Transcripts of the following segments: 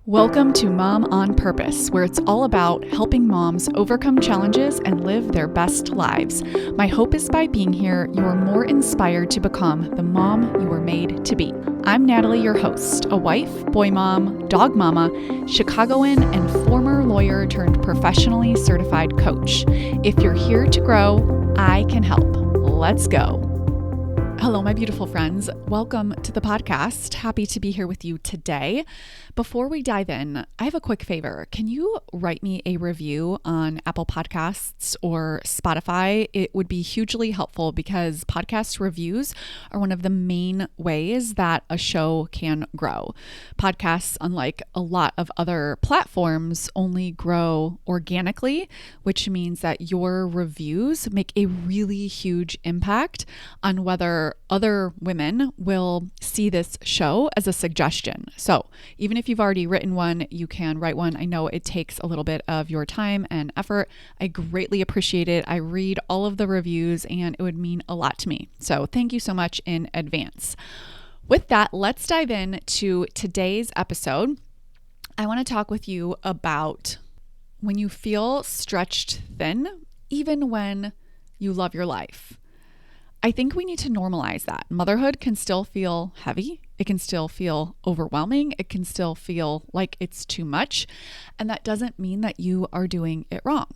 Welcome to Mom on Purpose, where it's all about helping moms overcome challenges and live their best lives. My hope is by being here, you are more inspired to become the mom you were made to be. I'm Natalie, your host, a wife, boy mom, dog mama, Chicagoan, and former lawyer turned professionally certified coach. If you're here to grow, I can help. Let's go. Hello, my beautiful friends. Welcome to the podcast. Happy to be here with you today. Before we dive in, I have a quick favor. Can you write me a review on Apple Podcasts or Spotify? It would be hugely helpful because podcast reviews are one of the main ways that a show can grow. Podcasts, unlike a lot of other platforms, only grow organically, which means that your reviews make a really huge impact on whether other women will see this show as a suggestion. So even if you've already written one, you can write one. I know it takes a little bit of your time and effort. I greatly appreciate it. I read all of the reviews and it would mean a lot to me. So thank you so much in advance. With that, let's dive into today's episode. I want to talk with you about when you feel stretched thin, even when you love your life. I think we need to normalize that. Motherhood can still feel heavy. It can still feel overwhelming. It can still feel like it's too much. And that doesn't mean that you are doing it wrong.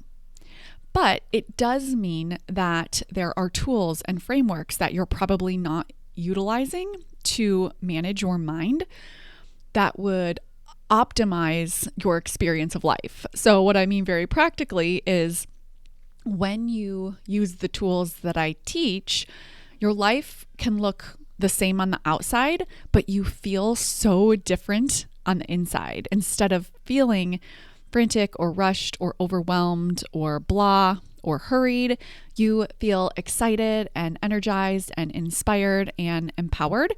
But it does mean that there are tools and frameworks that you're probably not utilizing to manage your mind that would optimize your experience of life. So what I mean very practically is when you use the tools that I teach, your life can look the same on the outside, but you feel so different on the inside. Instead of feeling frantic or rushed or overwhelmed or blah or hurried, you feel excited and energized and inspired and empowered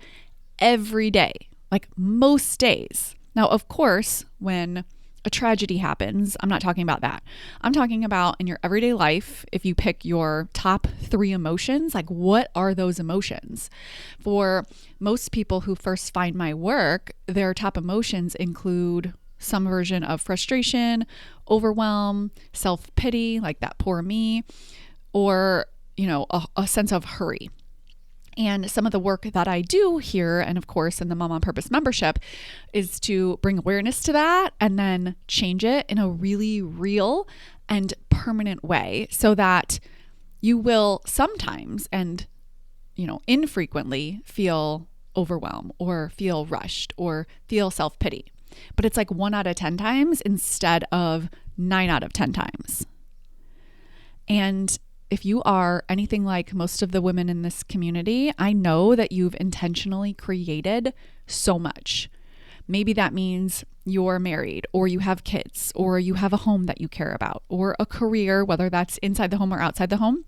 every day, like most days. Now, of course, when a tragedy happens, I'm not talking about that. I'm talking about in your everyday life, if you pick your top 3 emotions, like what are those emotions? For most people who first find my work, their top emotions include some version of frustration, overwhelm, self-pity, like that poor me, or, a sense of hurry. And some of the work that I do here, and of course in the Mom on Purpose membership, is to bring awareness to that and then change it in a really real and permanent way so that you will sometimes and, infrequently feel overwhelmed or feel rushed or feel self-pity. But it's like 1 out of 10 times instead of 9 out of 10 times. And if you are anything like most of the women in this community, I know that you've intentionally created so much. Maybe that means you're married or you have kids or you have a home that you care about or a career, whether that's inside the home or outside the home,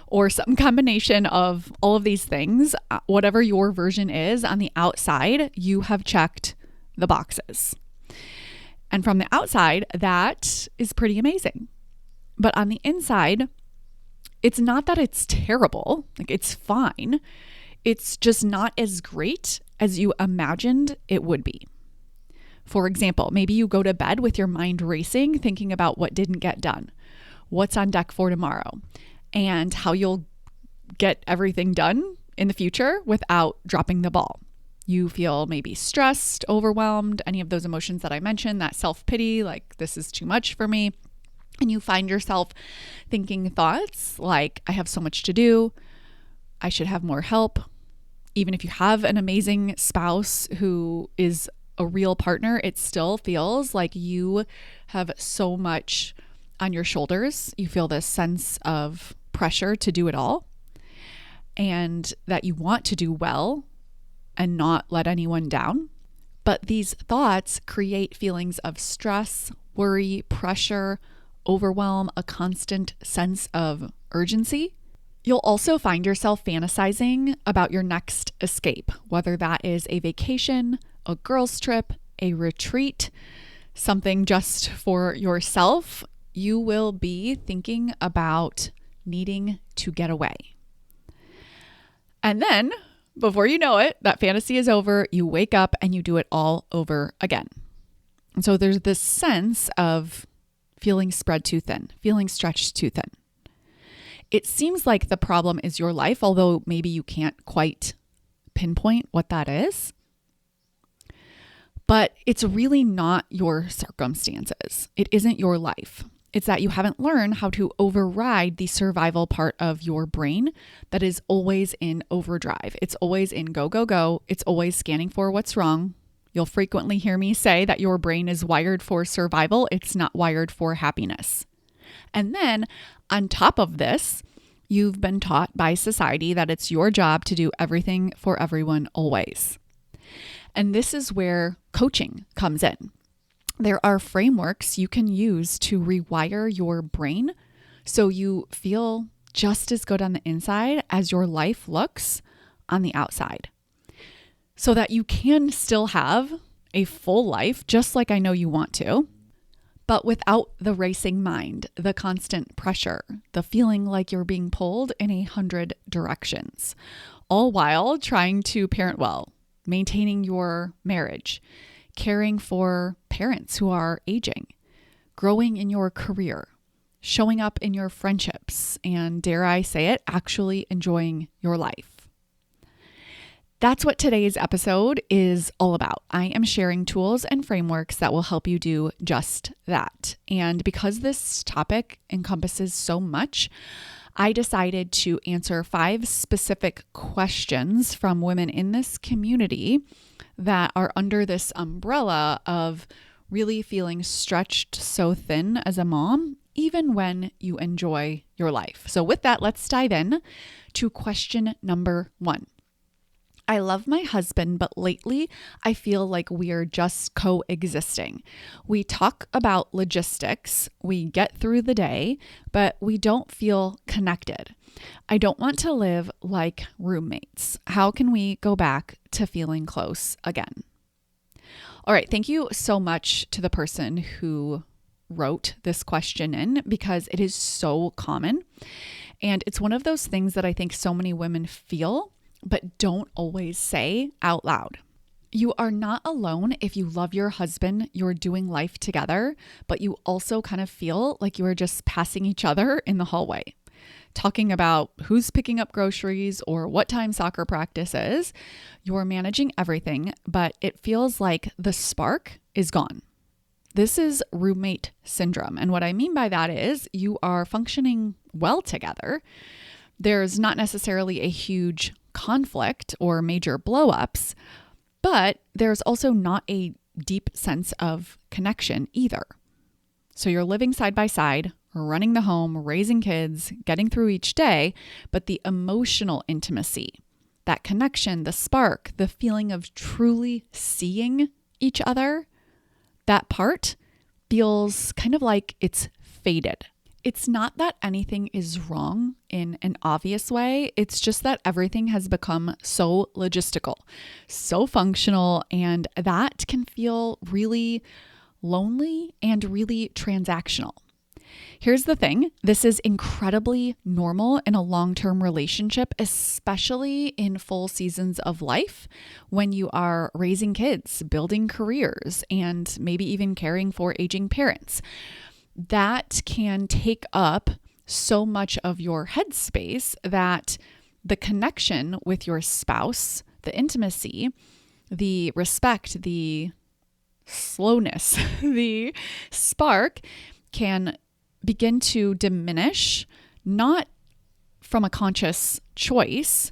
or some combination of all of these things. Whatever your version is on the outside, you have checked the boxes. And from the outside, that is pretty amazing. But on the inside, it's not that it's terrible, like it's fine. It's just not as great as you imagined it would be. For example, maybe you go to bed with your mind racing, thinking about what didn't get done, what's on deck for tomorrow, and how you'll get everything done in the future without dropping the ball. You feel maybe stressed, overwhelmed, any of those emotions that I mentioned, that self-pity, like this is too much for me. And you find yourself thinking thoughts like, I have so much to do. I should have more help. Even if you have an amazing spouse who is a real partner, it still feels like you have so much on your shoulders. You feel this sense of pressure to do it all and that you want to do well and not let anyone down. But these thoughts create feelings of stress, worry, pressure, overwhelm, a constant sense of urgency. You'll also find yourself fantasizing about your next escape, whether that is a vacation, a girls' trip, a retreat, something just for yourself. You will be thinking about needing to get away. And then, before you know it, that fantasy is over, you wake up and you do it all over again. And so there's this sense of feeling spread too thin, feeling stretched too thin. It seems like the problem is your life, although maybe you can't quite pinpoint what that is. But it's really not your circumstances. It isn't your life. It's that you haven't learned how to override the survival part of your brain that is always in overdrive. It's always in go, go, go. It's always scanning for what's wrong. You'll frequently hear me say that your brain is wired for survival. It's not wired for happiness. And then on top of this, you've been taught by society that it's your job to do everything for everyone always. And this is where coaching comes in. There are frameworks you can use to rewire your brain so you feel just as good on the inside as your life looks on the outside, so that you can still have a full life, just like I know you want to, but without the racing mind, the constant pressure, the feeling like you're being pulled in 100 directions, all while trying to parent well, maintaining your marriage, caring for parents who are aging, growing in your career, showing up in your friendships, and dare I say it, actually enjoying your life. That's what today's episode is all about. I am sharing tools and frameworks that will help you do just that. And because this topic encompasses so much, I decided to answer 5 specific questions from women in this community that are under this umbrella of really feeling stretched so thin as a mom, even when you enjoy your life. So with that, let's dive in to question number 1. I love my husband, but lately I feel like we are just coexisting. We talk about logistics, we get through the day, but we don't feel connected. I don't want to live like roommates. How can we go back to feeling close again? All right, thank you so much to the person who wrote this question in, because it is so common. And it's one of those things that I think so many women feel but don't always say out loud. You are not alone if you love your husband, you're doing life together, but you also kind of feel like you are just passing each other in the hallway, talking about who's picking up groceries or what time soccer practice is. You're managing everything, but it feels like the spark is gone. This is roommate syndrome. And what I mean by that is you are functioning well together. There's not necessarily a huge conflict or major blow-ups, but there's also not a deep sense of connection either. So you're living side by side, running the home, raising kids, getting through each day, but the emotional intimacy, that connection, the spark, the feeling of truly seeing each other, that part feels kind of like it's faded. It's not that anything is wrong in an obvious way. It's just that everything has become so logistical, so functional, and that can feel really lonely and really transactional. Here's the thing. This is incredibly normal in a long-term relationship, especially in full seasons of life when you are raising kids, building careers, and maybe even caring for aging parents. That can take up so much of your headspace that the connection with your spouse, the intimacy, the respect, the slowness, the spark can begin to diminish, not from a conscious choice,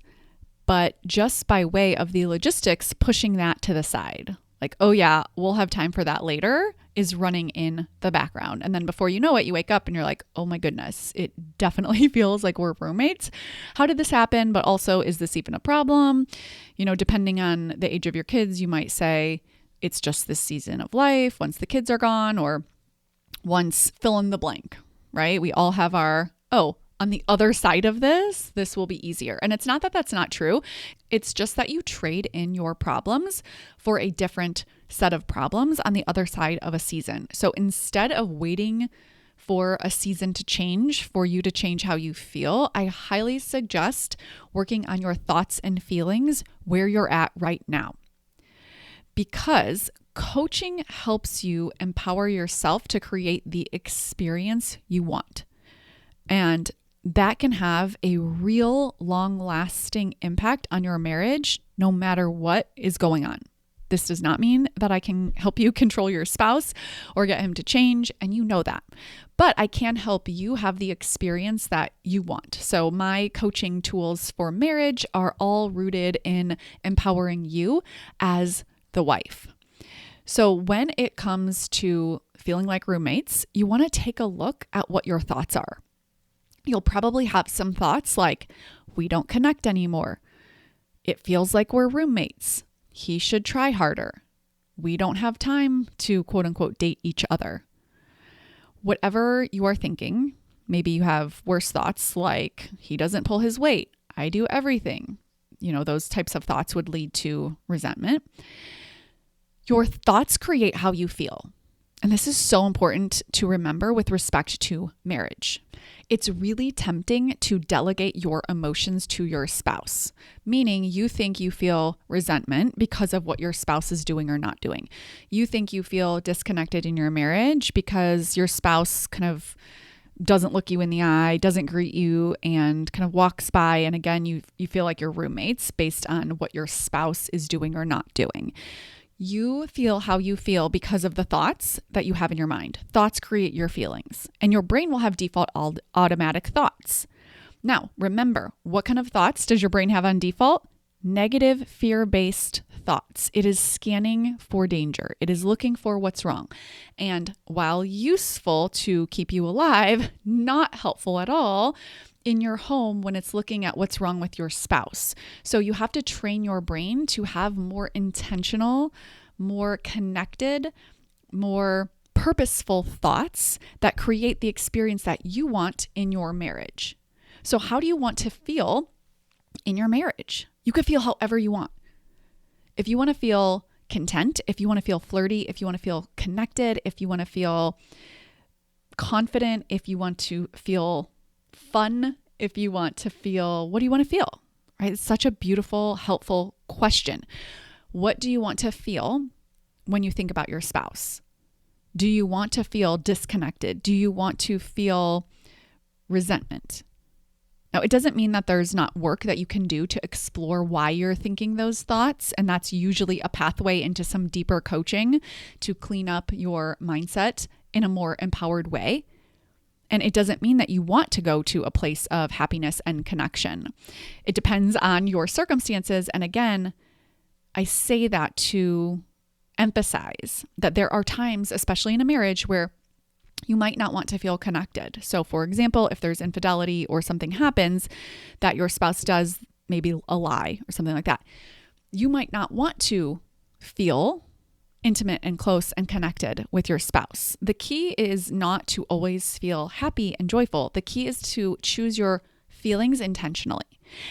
but just by way of the logistics pushing that to the side. Like, oh yeah, we'll have time for that later, is running in the background. And then before you know it, you wake up and you're like, oh my goodness, it definitely feels like we're roommates. How did this happen? But also, is this even a problem? You know, depending on the age of your kids, you might say it's just this season of life once the kids are gone, or once fill in the blank, right? We all have our, on the other side of this will be easier. And it's not that that's not true. It's just that you trade in your problems for a different set of problems on the other side of a season. So instead of waiting for a season to change, for you to change how you feel, I highly suggest working on your thoughts and feelings where you're at right now. Because coaching helps you empower yourself to create the experience you want. And that can have a real long-lasting impact on your marriage, no matter what is going on. This does not mean that I can help you control your spouse or get him to change, and you know that. But I can help you have the experience that you want. So my coaching tools for marriage are all rooted in empowering you as the wife. So when it comes to feeling like roommates, you want to take a look at what your thoughts are. You'll probably have some thoughts like, we don't connect anymore. It feels like we're roommates. He should try harder. We don't have time to quote unquote date each other. Whatever you are thinking, maybe you have worse thoughts like, he doesn't pull his weight. I do everything. Those types of thoughts would lead to resentment. Your thoughts create how you feel. And this is so important to remember with respect to marriage. It's really tempting to delegate your emotions to your spouse, meaning you think you feel resentment because of what your spouse is doing or not doing. You think you feel disconnected in your marriage because your spouse kind of doesn't look you in the eye, doesn't greet you, and kind of walks by. And again, you feel like you're roommates based on what your spouse is doing or not doing. You feel how you feel because of the thoughts that you have in your mind. Thoughts create your feelings, and your brain will have default automatic thoughts. Now, remember, what kind of thoughts does your brain have on default? Negative, fear-based thoughts. It is scanning for danger. It is looking for what's wrong. And while useful to keep you alive, not helpful at all in your home when it's looking at what's wrong with your spouse. So you have to train your brain to have more intentional, more connected, more purposeful thoughts that create the experience that you want in your marriage. So how do you want to feel in your marriage? You could feel however you want. If you want to feel content, if you want to feel flirty, if you want to feel connected, if you want to feel confident, if you want to feel fun, if you want to feel, what do you want to feel? Right? It's such a beautiful, helpful question. What do you want to feel when you think about your spouse? Do you want to feel disconnected? Do you want to feel resentment? Now, it doesn't mean that there's not work that you can do to explore why you're thinking those thoughts. And that's usually a pathway into some deeper coaching to clean up your mindset in a more empowered way. And it doesn't mean that you want to go to a place of happiness and connection. It depends on your circumstances. And again, I say that to emphasize that there are times, especially in a marriage, where you might not want to feel connected. So for example, if there's infidelity or something happens that your spouse does, maybe a lie or something like that, you might not want to feel intimate and close and connected with your spouse. The key is not to always feel happy and joyful. The key is to choose your feelings intentionally.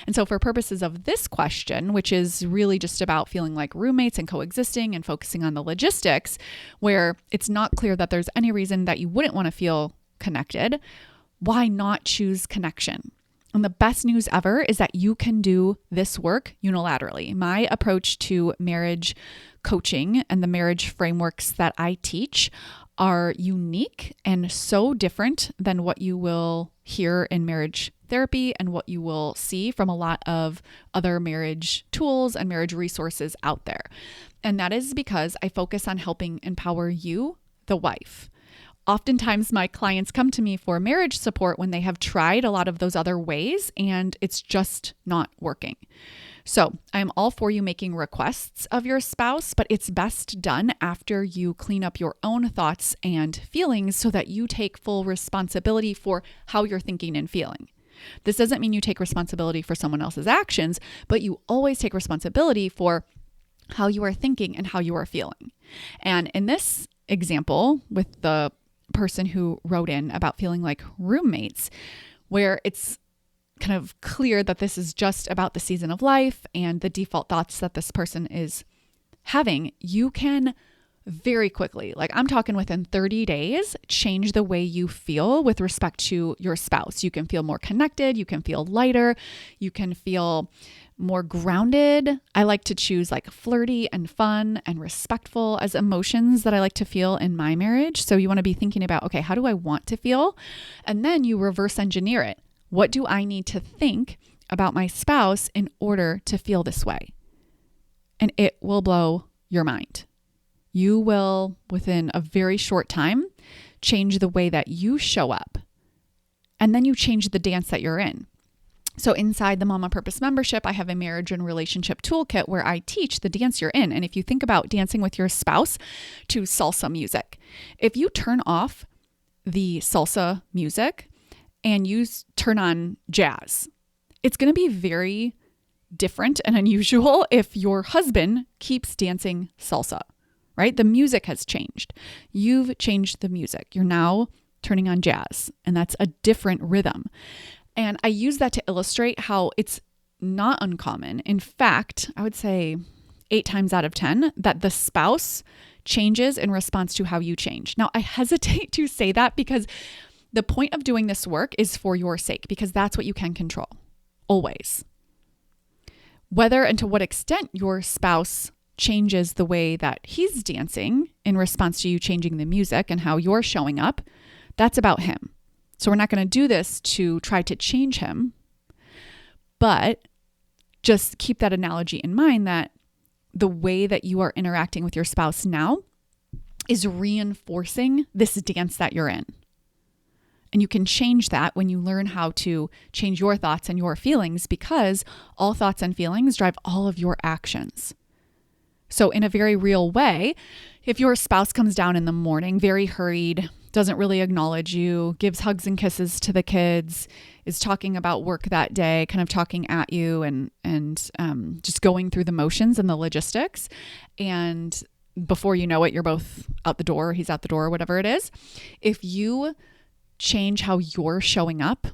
And so for purposes of this question, which is really just about feeling like roommates and coexisting and focusing on the logistics, where it's not clear that there's any reason that you wouldn't want to feel connected, why not choose connection? And the best news ever is that you can do this work unilaterally. My approach to marriage coaching and the marriage frameworks that I teach are unique and so different than what you will hear in marriage therapy and what you will see from a lot of other marriage tools and marriage resources out there. And that is because I focus on helping empower you, the wife. Oftentimes, my clients come to me for marriage support when they have tried a lot of those other ways and it's just not working. So I'm all for you making requests of your spouse, but it's best done after you clean up your own thoughts and feelings so that you take full responsibility for how you're thinking and feeling. This doesn't mean you take responsibility for someone else's actions, but you always take responsibility for how you are thinking and how you are feeling. And in this example with the person who wrote in about feeling like roommates, where it's kind of clear that this is just about the season of life and the default thoughts that this person is having, you can very quickly. Like I'm talking within 30 days, change the way you feel with respect to your spouse. You can feel more connected. You can feel lighter. You can feel more grounded. I like to choose like flirty and fun and respectful as emotions that I like to feel in my marriage. So you want to be thinking about, okay, how do I want to feel? And then you reverse engineer it. What do I need to think about my spouse in order to feel this way? And it will blow your mind. You will, within a very short time, change the way that you show up. And then you change the dance that you're in. So inside the Mom on Purpose membership, I have a marriage and relationship toolkit where I teach the dance you're in. And if you think about dancing with your spouse to salsa music, if you turn off the salsa music and you turn on jazz, it's going to be very different and unusual if your husband keeps dancing salsa, right? The music has changed. You've changed the music. You're now turning on jazz, and that's a different rhythm. And I use that to illustrate how it's not uncommon. In fact, I would say 8 times out of 10 that the spouse changes in response to how you change. Now, I hesitate to say that because the point of doing this work is for your sake, because that's what you can control, always. Whether and to what extent your spouse changes the way that he's dancing in response to you changing the music and how you're showing up, that's about him. So we're not going to do this to try to change him, but just keep that analogy in mind that the way that you are interacting with your spouse now is reinforcing this dance that you're in. And you can change that when you learn how to change your thoughts and your feelings, because all thoughts and feelings drive all of your actions. So in a very real way, if your spouse comes down in the morning, very hurried, doesn't really acknowledge you, gives hugs and kisses to the kids, is talking about work that day, kind of talking at you and just going through the motions and the logistics. And before you know it, you're both out the door, he's out the door, whatever it is. If you change how you're showing up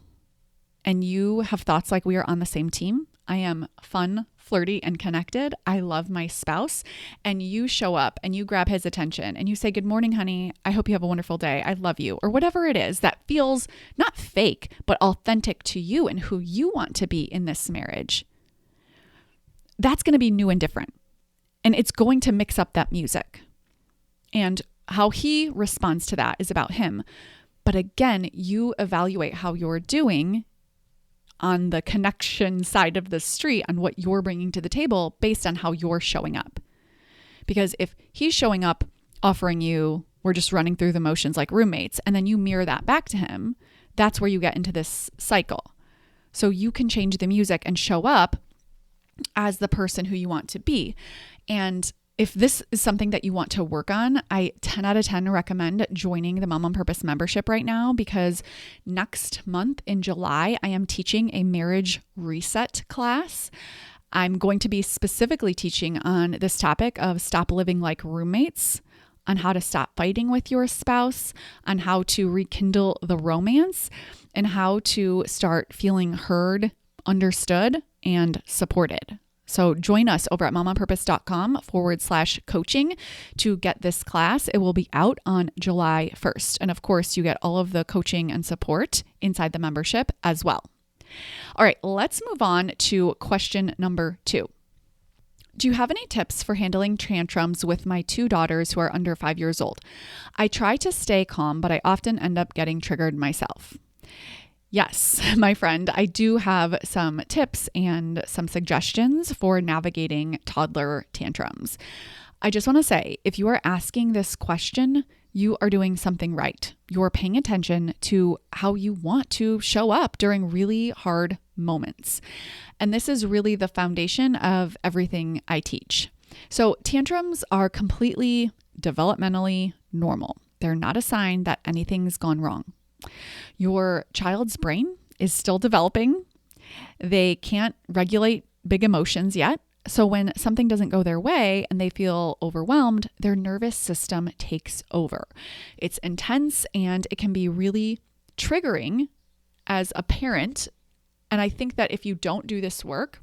and you have thoughts like we are on the same team, I am fun, flirty, and connected, I love my spouse, and you show up and you grab his attention and you say, good morning, honey, I hope you have a wonderful day, I love you, or whatever it is that feels not fake, but authentic to you and who you want to be in this marriage, that's going to be new and different. And it's going to mix up that music. And how he responds to that is about him. But again, you evaluate how you're doing on the connection side of the street on what you're bringing to the table based on how you're showing up. Because if he's showing up offering you, we're just running through the motions like roommates, and then you mirror that back to him, that's where you get into this cycle. So you can change the music and show up as the person who you want to be. And if this is something that you want to work on, I 10 out of 10 recommend joining the Mom on Purpose membership right now, because next month in July, I am teaching a marriage reset class. I'm going to be specifically teaching on this topic of stop living like roommates, on how to stop fighting with your spouse, on how to rekindle the romance, and how to start feeling heard, understood, and supported. So join us over at momonpurpose.com/coaching to get this class. It will be out on July 1st. And of course, you get all of the coaching and support inside the membership as well. All right, let's move on to question number 2. Do you have any tips for handling tantrums with my 2 daughters who are under 5 years old? I try to stay calm, but I often end up getting triggered myself. Yes, my friend, I do have some tips and some suggestions for navigating toddler tantrums. I just want to say, if you are asking this question, you are doing something right. You're paying attention to how you want to show up during really hard moments. And this is really the foundation of everything I teach. So tantrums are completely developmentally normal. They're not a sign that anything's gone wrong. Your child's brain is still developing. They can't regulate big emotions yet. So when something doesn't go their way and they feel overwhelmed, their nervous system takes over. It's intense and it can be really triggering as a parent. And I think that if you don't do this work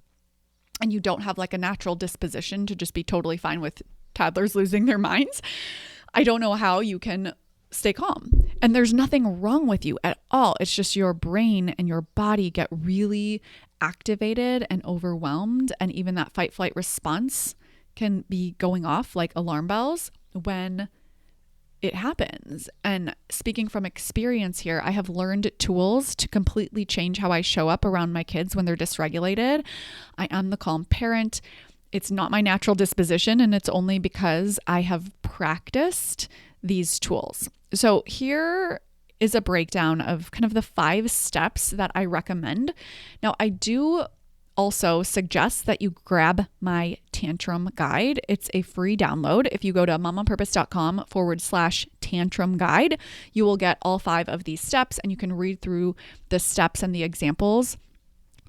and you don't have like a natural disposition to just be totally fine with toddlers losing their minds, I don't know how you can stay calm. And there's nothing wrong with you at all. It's just your brain and your body get really activated and overwhelmed. And even that fight flight response can be going off like alarm bells when it happens. And speaking from experience here, I have learned tools to completely change how I show up around my kids when they're dysregulated. I am the calm parent. It's not my natural disposition, and it's only because I have practiced these tools. So here is a breakdown of kind of the 5 steps that I recommend. Now, I do also suggest that you grab my tantrum guide. It's a free download. If you go to momonpurpose.com/tantrum guide, you will get all 5 of these steps, and you can read through the steps and the examples.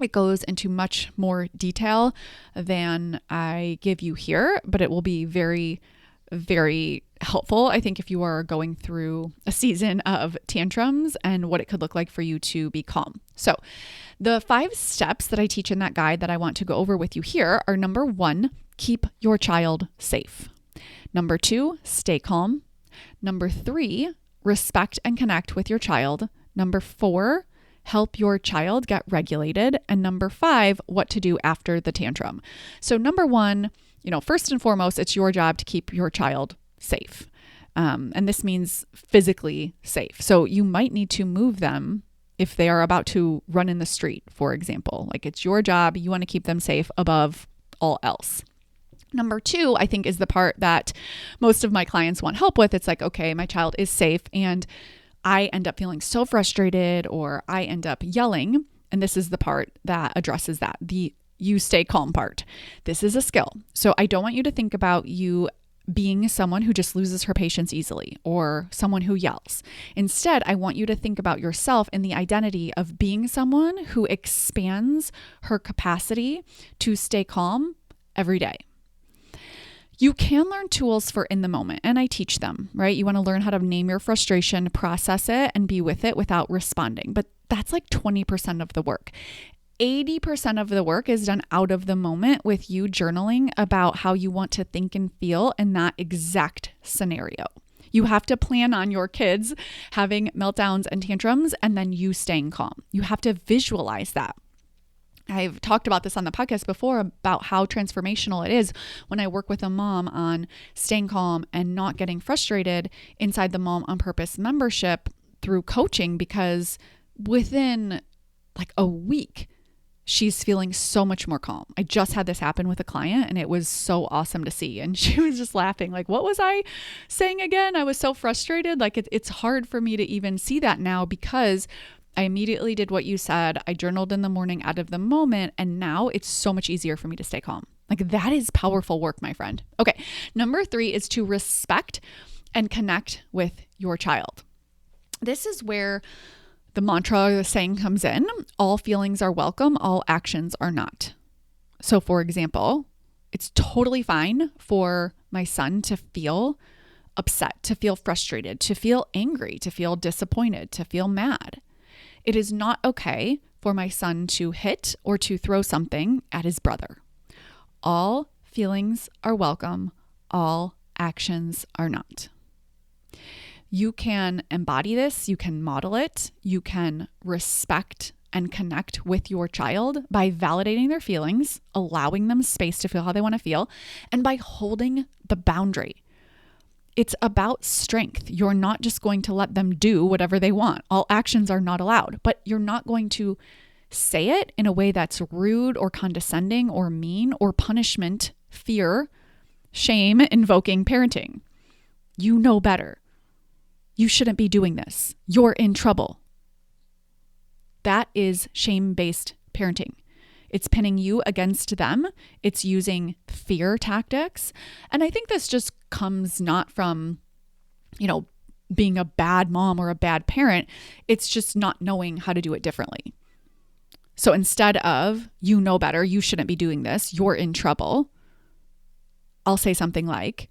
It goes into much more detail than I give you here, but it will be very, very helpful, I think, if you are going through a season of tantrums and what it could look like for you to be calm. So the 5 steps that I teach in that guide that I want to go over with you here are: number 1, keep your child safe. Number 2, stay calm. Number 3, respect and connect with your child. Number 4, help your child get regulated. And number 5, what to do after the tantrum. So number 1, first and foremost, it's your job to keep your child safe. And this means physically safe. So you might need to move them if they are about to run in the street, for example. Like, it's your job. You want to keep them safe above all else. Number 2, I think, is the part that most of my clients want help with. It's like, okay, my child is safe and I end up feeling so frustrated, or I end up yelling. And this is the part that addresses that, the you stay calm part. This is a skill. So I don't want you to think about you being someone who just loses her patience easily, or someone who yells. Instead, I want you to think about yourself in the identity of being someone who expands her capacity to stay calm every day. You can learn tools for in the moment, and I teach them, right? You want to learn how to name your frustration, process it, and be with it without responding. But that's like 20% of the work. 80% of the work is done out of the moment with you journaling about how you want to think and feel in that exact scenario. You have to plan on your kids having meltdowns and tantrums and then you staying calm. You have to visualize that. I've talked about this on the podcast before about how transformational it is when I work with a mom on staying calm and not getting frustrated inside the Mom on Purpose membership through coaching, because within like a week, she's feeling so much more calm. I just had this happen with a client and it was so awesome to see. And she was just laughing like, what was I saying again? I was so frustrated. Like it's hard for me to even see that now because I immediately did what you said. I journaled in the morning out of the moment, and now it's so much easier for me to stay calm. Like, that is powerful work, my friend. Okay. Number 3 is to respect and connect with your child. This is where the mantra, the saying comes in: all feelings are welcome, all actions are not. So for example, it's totally fine for my son to feel upset, to feel frustrated, to feel angry, to feel disappointed, to feel mad. It is not okay for my son to hit or to throw something at his brother. All feelings are welcome. All actions are not. You can embody this. You can model it. You can respect and connect with your child by validating their feelings, allowing them space to feel how they want to feel, and by holding the boundary. It's about strength. You're not just going to let them do whatever they want. All actions are not allowed, but you're not going to say it in a way that's rude or condescending or mean or punishment, fear, shame, invoking parenting. You know better. You shouldn't be doing this. You're in trouble. That is shame-based parenting. It's pinning you against them. It's using fear tactics. And I think this just comes not from, being a bad mom or a bad parent. It's just not knowing how to do it differently. So instead of, you know better, you shouldn't be doing this, you're in trouble, I'll say something like,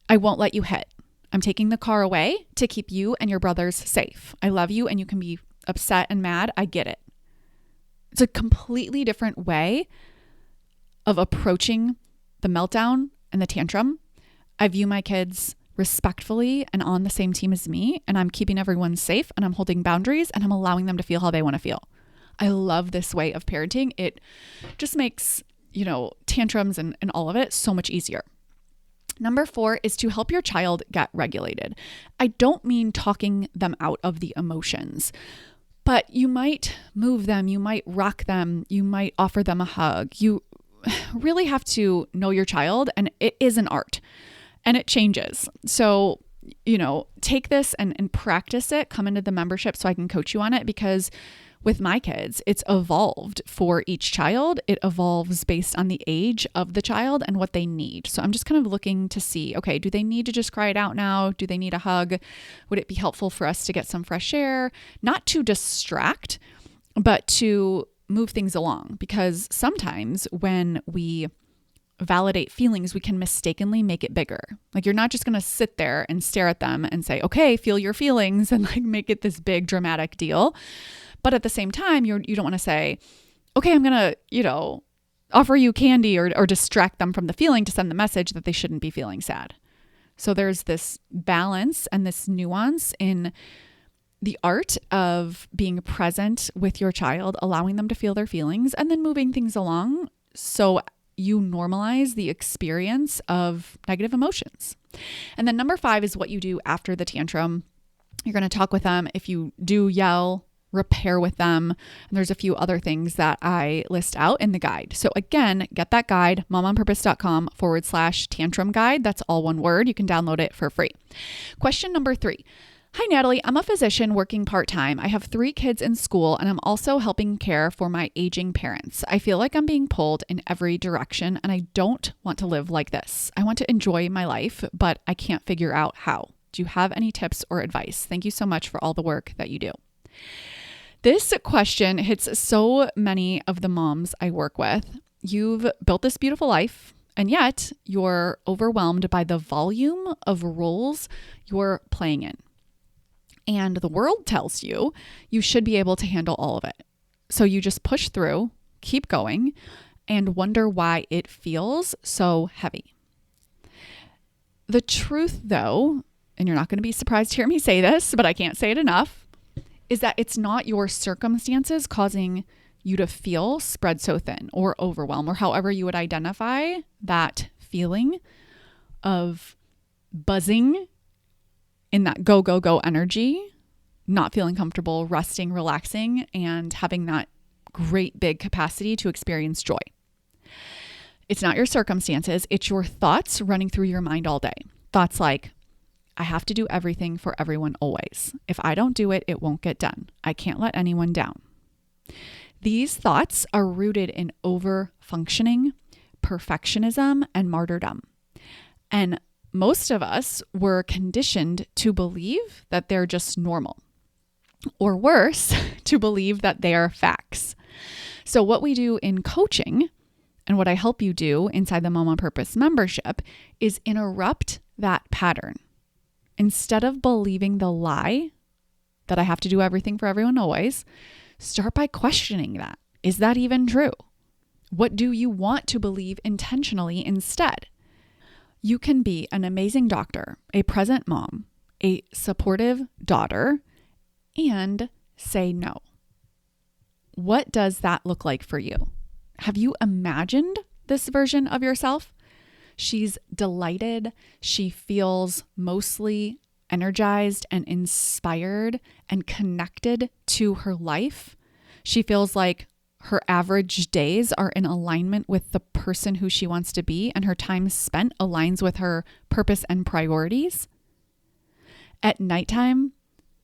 I won't let you hit. I'm taking the car away to keep you and your brothers safe. I love you and you can be upset and mad. I get it. It's a completely different way of approaching the meltdown and the tantrum. I view my kids respectfully and on the same team as me, and I'm keeping everyone safe, and I'm holding boundaries, and I'm allowing them to feel how they want to feel. I love this way of parenting. It just makes, tantrums and all of it so much easier. Number 4 is to help your child get regulated. I don't mean talking them out of the emotions, but you might move them, you might rock them, you might offer them a hug. You really have to know your child, and it is an art and it changes. So, take this and practice it, come into the membership so I can coach you on it, because with my kids, it's evolved for each child. It evolves based on the age of the child and what they need. So I'm just kind of looking to see, okay, do they need to just cry it out now? Do they need a hug? Would it be helpful for us to get some fresh air? Not to distract, but to move things along. Because sometimes when we validate feelings, we can mistakenly make it bigger. Like, you're not just going to sit there and stare at them and say, okay, feel your feelings, and make it this big dramatic deal. But at the same time, you don't want to say, okay, I'm going to, offer you candy or distract them from the feeling to send the message that they shouldn't be feeling sad. So there's this balance and this nuance in the art of being present with your child, allowing them to feel their feelings, and then moving things along so you normalize the experience of negative emotions. And then number 5 is what you do after the tantrum. You're going to talk with them. If you do yell, repair with them. And there's a few other things that I list out in the guide. So again, get that guide, momonpurpose.com/tantrum guide. That's all one word. You can download it for free. Question number 3. Hi, Natalie. I'm a physician working part-time. I have 3 kids in school, and I'm also helping care for my aging parents. I feel like I'm being pulled in every direction, and I don't want to live like this. I want to enjoy my life, but I can't figure out how. Do you have any tips or advice? Thank you so much for all the work that you do. This question hits so many of the moms I work with. You've built this beautiful life, and yet you're overwhelmed by the volume of roles you're playing in. And the world tells you you should be able to handle all of it. So you just push through, keep going, and wonder why it feels so heavy. The truth, though, and you're not going to be surprised to hear me say this, but I can't say it enough, is that it's not your circumstances causing you to feel spread so thin or overwhelmed, or however you would identify that feeling of buzzing in that go, go, go energy, not feeling comfortable, resting, relaxing, and having that great big capacity to experience joy. It's not your circumstances. It's your thoughts running through your mind all day. Thoughts like, I have to do everything for everyone always. If I don't do it, it won't get done. I can't let anyone down. These thoughts are rooted in over-functioning, perfectionism, and martyrdom. And most of us were conditioned to believe that they're just normal, or worse, to believe that they are facts. So what we do in coaching, and what I help you do inside the Mom on Purpose membership, is interrupt that pattern. Instead of believing the lie that I have to do everything for everyone always, start by questioning that. Is that even true? What do you want to believe intentionally instead? You can be an amazing doctor, a present mom, a supportive daughter, and say no. What does that look like for you? Have you imagined this version of yourself? She's delighted. She feels mostly energized and inspired and connected to her life. She feels like her average days are in alignment with the person who she wants to be, and her time spent aligns with her purpose and priorities. At nighttime,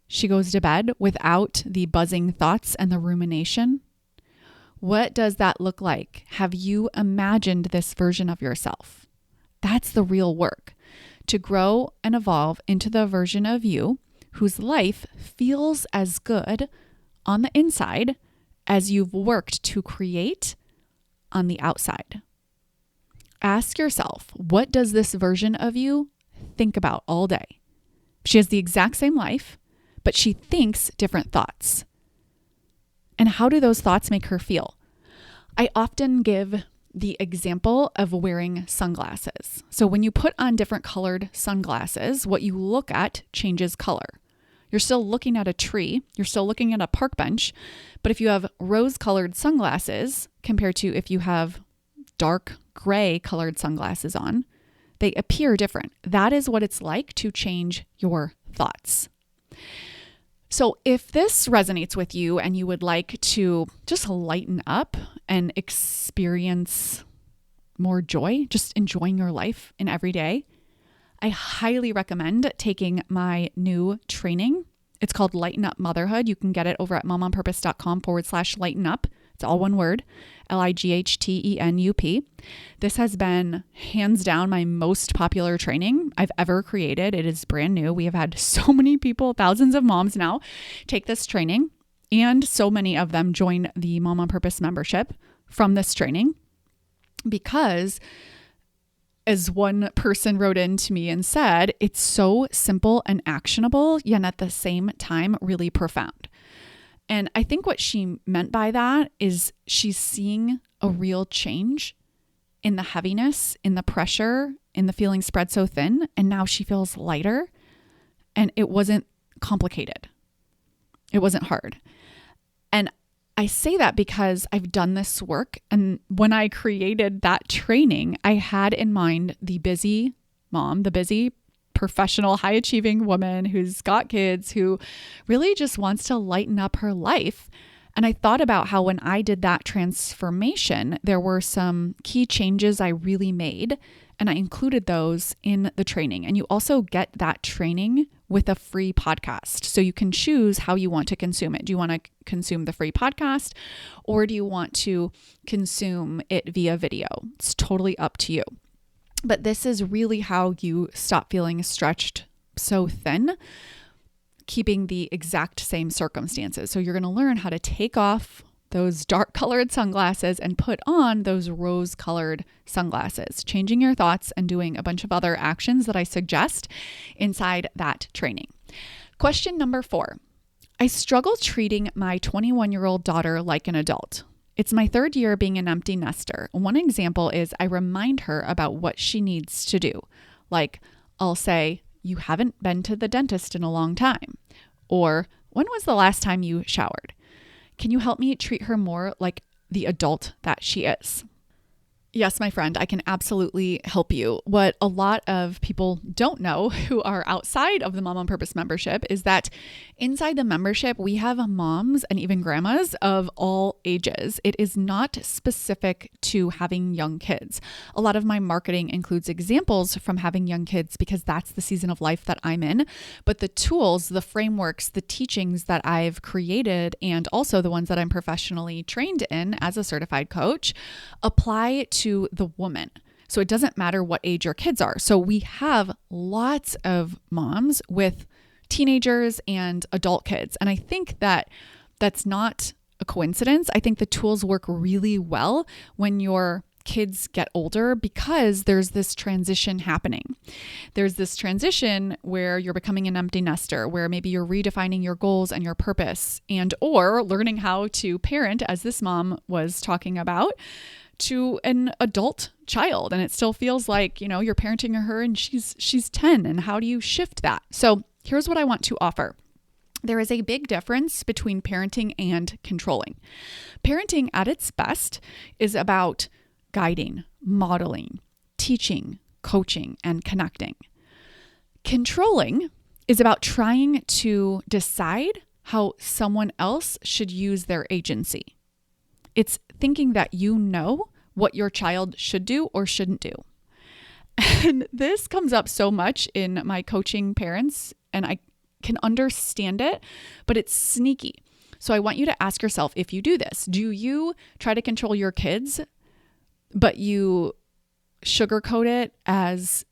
she goes to bed without the buzzing thoughts and the rumination. What does that look like? Have you imagined this version of yourself? That's the real work, to grow and evolve into the version of you whose life feels as good on the inside as you've worked to create on the outside. Ask yourself, what does this version of you think about all day? She has the exact same life, but she thinks different thoughts. And how do those thoughts make her feel? I often give the example of wearing sunglasses. So when you put on different colored sunglasses, what you look at changes color. You're still looking at a tree, you're still looking at a park bench, but if you have rose-colored sunglasses compared to if you have dark gray colored sunglasses on, they appear different. That is what it's like to change your thoughts. So if this resonates with you and you would like to just lighten up and experience more joy, just enjoying your life in every day, I highly recommend taking my new training. It's called Lighten Up Motherhood. You can get it over at momonpurpose.com/lighten up. It's all one word, LIGHTENUP. This has been hands down my most popular training I've ever created. It is brand new. We have had so many people, thousands of moms now, take this training, and so many of them join the Mom on Purpose membership from this training because, as one person wrote in to me and said, it's so simple and actionable, yet at the same time, really profound. And I think what she meant by that is she's seeing a real change in the heaviness, in the pressure, in the feeling spread so thin. And now she feels lighter. And it wasn't complicated. It wasn't hard. And I say that because I've done this work. And when I created that training, I had in mind the busy mom, the busy professional, high achieving woman who's got kids, who really just wants to lighten up her life. And I thought about how when I did that transformation, there were some key changes I really made, and I included those in the training. And you also get that training with a free podcast. So you can choose how you want to consume it. Do you want to consume the free podcast, or do you want to consume it via video? It's totally up to you. But this is really how you stop feeling stretched so thin, keeping the exact same circumstances. So you're going to learn how to take off those dark colored sunglasses and put on those rose colored sunglasses, changing your thoughts and doing a bunch of other actions that I suggest inside that training. Question number 4. I struggle treating my 21-year-old daughter like an adult. It's my 3rd year being an empty nester. One example is I remind her about what she needs to do. Like, I'll say, you haven't been to the dentist in a long time. Or, when was the last time you showered? Can you help me treat her more like the adult that she is? Yes, my friend, I can absolutely help you. What a lot of people don't know who are outside of the Mom on Purpose membership is that inside the membership, we have moms and even grandmas of all ages. It is not specific to having young kids. A lot of my marketing includes examples from having young kids because that's the season of life that I'm in. But the tools, the frameworks, the teachings that I've created, and also the ones that I'm professionally trained in as a certified coach, apply to the woman. So it doesn't matter what age your kids are. So we have lots of moms with teenagers and adult kids. And I think that that's not a coincidence. I think the tools work really well when your kids get older because there's this transition happening. There's this transition where you're becoming an empty nester, where maybe you're redefining your goals and your purpose, and or learning how to parent, as this mom was talking about, to an adult child. And it still feels like, you're parenting her and she's 10. And how do you shift that? So here's what I want to offer. There is a big difference between parenting and controlling. Parenting at its best is about guiding, modeling, teaching, coaching, and connecting. Controlling is about trying to decide how someone else should use their agency. It's thinking that you know what your child should do or shouldn't do. And this comes up so much in my coaching parents, and I can understand it, but it's sneaky. So I want you to ask yourself, if you do this, do you try to control your kids, but you sugarcoat it as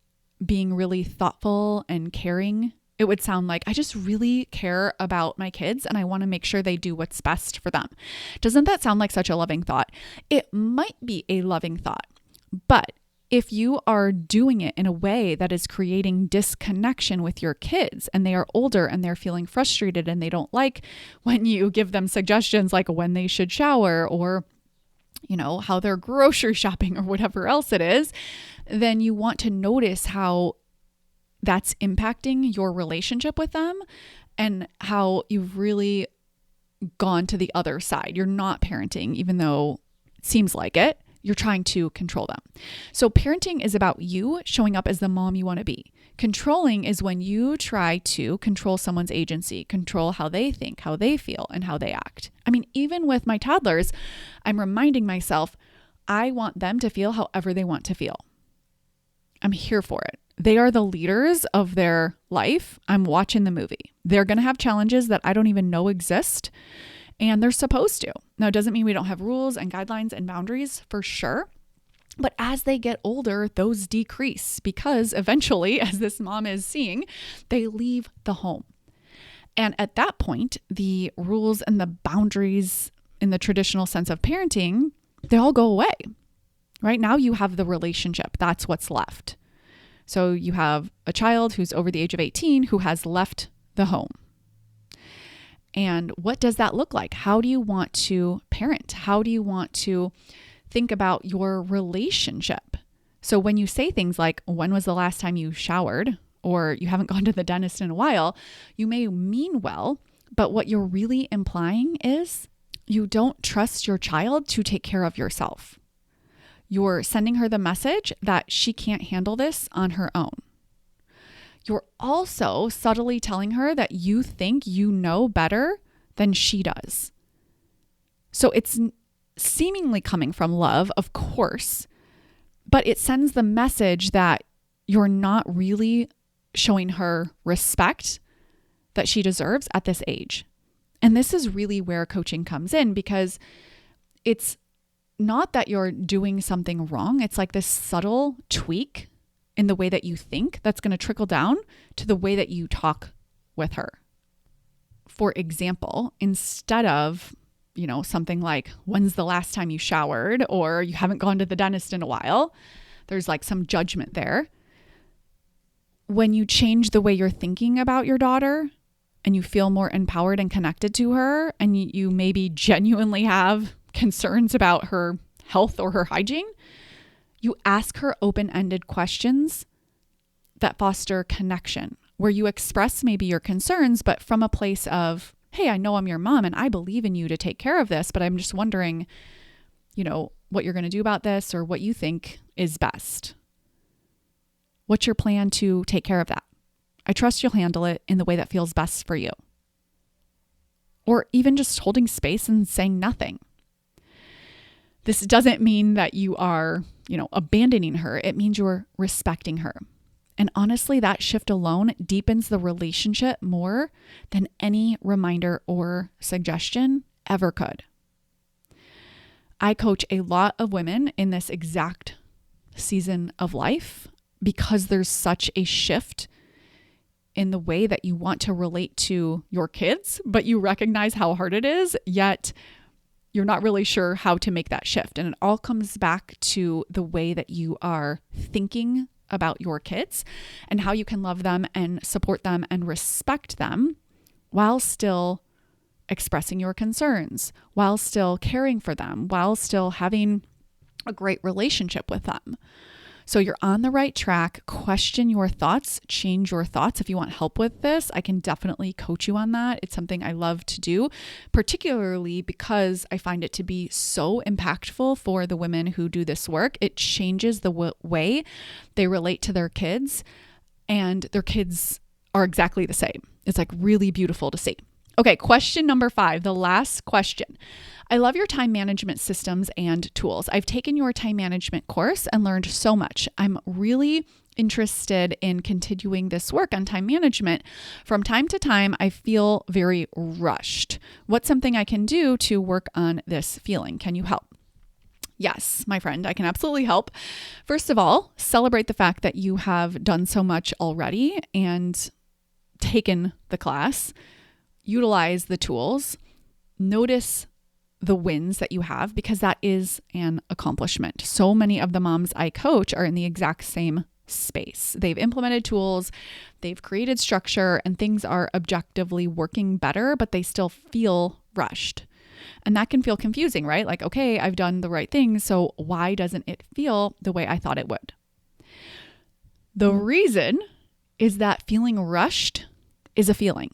being really thoughtful and caring? It would sound like, I just really care about my kids and I want to make sure they do what's best for them. Doesn't that sound like such a loving thought? It might be a loving thought, but if you are doing it in a way that is creating disconnection with your kids and they are older and they're feeling frustrated and they don't like when you give them suggestions like when they should shower or how they're grocery shopping or whatever else it is, then you want to notice how that's impacting your relationship with them and how you've really gone to the other side. You're not parenting, even though it seems like it. You're trying to control them. So parenting is about you showing up as the mom you want to be. Controlling is when you try to control someone's agency, control how they think, how they feel, and how they act. I mean, even with my toddlers, I'm reminding myself, I want them to feel however they want to feel. I'm here for it. They are the leaders of their life. I'm watching the movie. They're going to have challenges that I don't even know exist, and they're supposed to. Now, it doesn't mean we don't have rules and guidelines and boundaries, for sure. But as they get older, those decrease because eventually, as this mom is seeing, they leave the home. And at that point, the rules and the boundaries in the traditional sense of parenting, they all go away. Right now, you have the relationship. That's what's left. So you have a child who's over the age of 18 who has left the home. And what does that look like? How do you want to parent? How do you want to think about your relationship? So when you say things like, when was the last time you showered? Or you haven't gone to the dentist in a while, you may mean well, but what you're really implying is you don't trust your child to take care of yourself. You're sending her the message that she can't handle this on her own. You're also subtly telling her that you think you know better than she does. So it's seemingly coming from love, of course, but it sends the message that you're not really showing her respect that she deserves at this age. And this is really where coaching comes in, because it's not that you're doing something wrong. It's like this subtle tweak in the way that you think that's going to trickle down to the way that you talk with her. For example, instead of, something like, when's the last time you showered? Or you haven't gone to the dentist in a while. There's like some judgment there. When you change the way you're thinking about your daughter and you feel more empowered and connected to her, and you maybe genuinely have concerns about her health or her hygiene, you ask her open-ended questions that foster connection, where you express maybe your concerns, but from a place of, hey, I know I'm your mom and I believe in you to take care of this, but I'm just wondering, what you're going to do about this or what you think is best. What's your plan to take care of that? I trust you'll handle it in the way that feels best for you. Or even just holding space and saying nothing. This doesn't mean that you are, abandoning her. It means you're respecting her. And honestly, that shift alone deepens the relationship more than any reminder or suggestion ever could. I coach a lot of women in this exact season of life because there's such a shift in the way that you want to relate to your kids, but you recognize how hard it is, yet you're not really sure how to make that shift. And it all comes back to the way that you are thinking about your kids and how you can love them and support them and respect them while still expressing your concerns, while still caring for them, while still having a great relationship with them. So you're on the right track. Question your thoughts, change your thoughts. If you want help with this, I can definitely coach you on that. It's something I love to do, particularly because I find it to be so impactful for the women who do this work. It changes the way they relate to their kids, and their kids are exactly the same. It's like really beautiful to see. Okay, question number 5, the last question. I love your time management systems and tools. I've taken your time management course and learned so much. I'm really interested in continuing this work on time management. From time to time, I feel very rushed. What's something I can do to work on this feeling? Can you help? Yes, my friend, I can absolutely help. First of all, celebrate the fact that you have done so much already and taken the class. Utilize the tools, notice the wins that you have, because that is an accomplishment. So many of the moms I coach are in the exact same space. They've implemented tools, they've created structure, and things are objectively working better, but they still feel rushed. And that can feel confusing, right? Like, okay, I've done the right thing, so why doesn't it feel the way I thought it would? The reason is that feeling rushed is a feeling.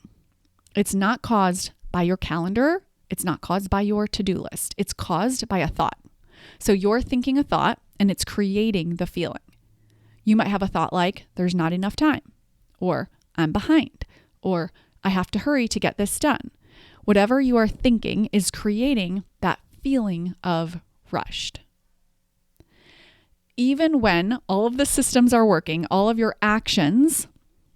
It's not caused by your calendar. It's not caused by your to-do list. It's caused by a thought. So you're thinking a thought and it's creating the feeling. You might have a thought like, there's not enough time, or I'm behind, or I have to hurry to get this done. Whatever you are thinking is creating that feeling of rushed. Even when all of the systems are working, all of your actions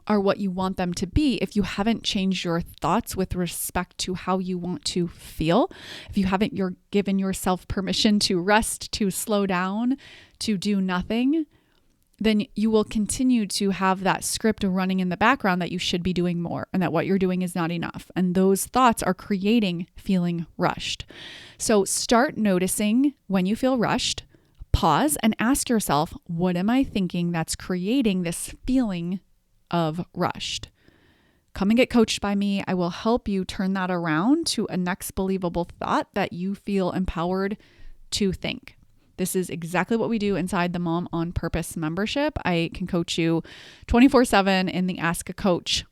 are what you want them to be, if you haven't changed your thoughts with respect to how you want to feel, if you haven't given yourself permission to rest, to slow down, to do nothing, then you will continue to have that script running in the background that you should be doing more and that what you're doing is not enough. And those thoughts are creating feeling rushed. So start noticing when you feel rushed. Pause and ask yourself, what am I thinking that's creating this feeling of rushed? Come and get coached by me. I will help you turn that around to a next believable thought that you feel empowered to think. This is exactly what we do inside the Mom on Purpose membership. I can coach you 24/7 in the Ask a Coach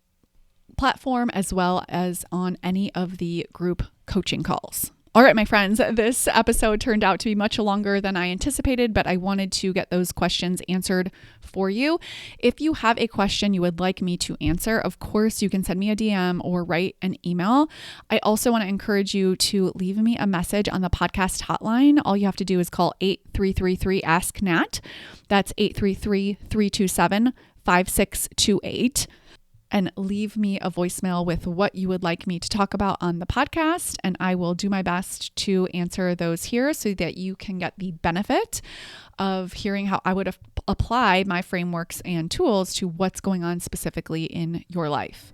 platform, as well as on any of the group coaching calls. All right, my friends, this episode turned out to be much longer than I anticipated, but I wanted to get those questions answered for you. If you have a question you would like me to answer, of course, you can send me a DM or write an email. I also want to encourage you to leave me a message on the podcast hotline. All you have to do is call 8333-ASK-NAT. That's 833-327-5628. And leave me a voicemail with what you would like me to talk about on the podcast. And I will do my best to answer those here so that you can get the benefit of hearing how I would apply my frameworks and tools to what's going on specifically in your life.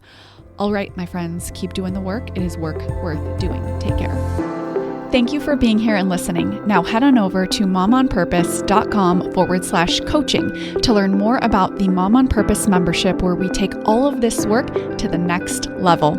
All right, my friends, keep doing the work. It is work worth doing. Take care. Thank you for being here and listening. Now head on over to momonpurpose.com/coaching to learn more about the Mom on Purpose membership, where we take all of this work to the next level.